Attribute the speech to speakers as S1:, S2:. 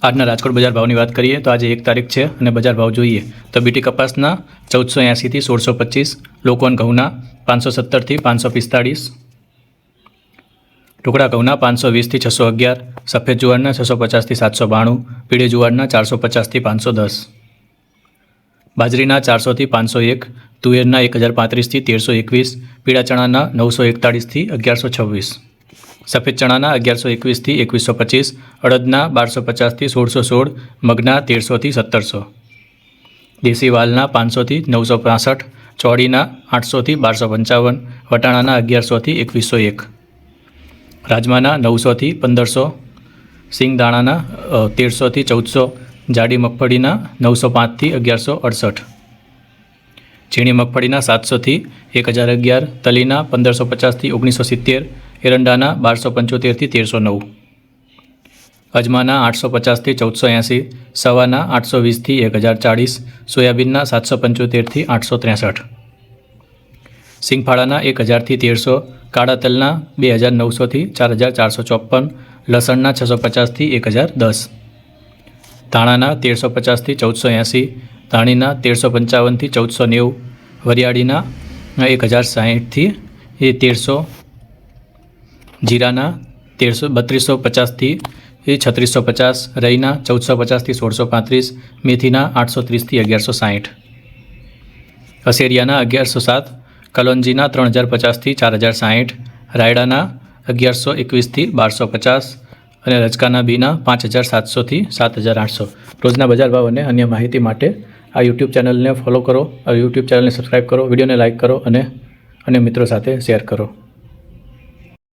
S1: આજના રાજકોટ બજાર ભાવની વાત કરીએ તો આજે 1 તારીખ છે અને બજાર ભાવ જોઈએ તો બીટી કપાસના 1480 થી 1625, લોકવન ઘઉંના 570 થી 545, ટુકડા ઘઉંના 520 થી 611, સફેદ જુવારના 650 થી 792, પીળી જુવારના 450 થી 510, બાજરીના 400 થી 501, તુવેરના 1035 થી 1321, પીળા ચણાના 941 થી 1126, સફેદ ચણાના 1121 થી 2125, અડદના 1250 થી 1616, મગના 1300 થી 1700, દેશી વાલના 500 થી 965, ચોળીના 800 થી 1255, વટાણાના 1100 થી 2101, રાજમાના 900 થી 1500, સિંગદાણાના 1300 થી 1400, જાડી મગફળીના 905 થી 1168, ઝીણી મગફળીના 700 થી 1011, તલીના 1550 થી 1970, એરંડાના 1275 થી 1309, અજમાના 850 થી 1480, સવાના 820 થી 1040, સોયાબીનના 775 થી 863, સિંગફાળાના 1000 થી 1300, કાળા તલના 2900 થી 4454, લસણના 650 થી 1010, ધાણાના 1350 થી 1480, ધાણીના 1355 થી 1490, વરિયાળીના 1060 થી 1300, જીરાના 3250 થી 3650, રઈના 1450 થી 1635, મેથીના 830 થી 1160, અસેરિયાના 1107, કલોંજીના 3050 થી 4060, રાયડાના 1121 થી 1250 અને રજકાના બીના 5700 થી 7800. રોજના બજાર ભાવ અને અન્ય માહિતી માટે આ યુટ્યુબ ચેનલને ફોલો કરો, આ યુટ્યુબ ચેનલને સબસ્ક્રાઈબ કરો, વિડીયોને લાઇક કરો અને અન્ય મિત્રો સાથે શેર કરો.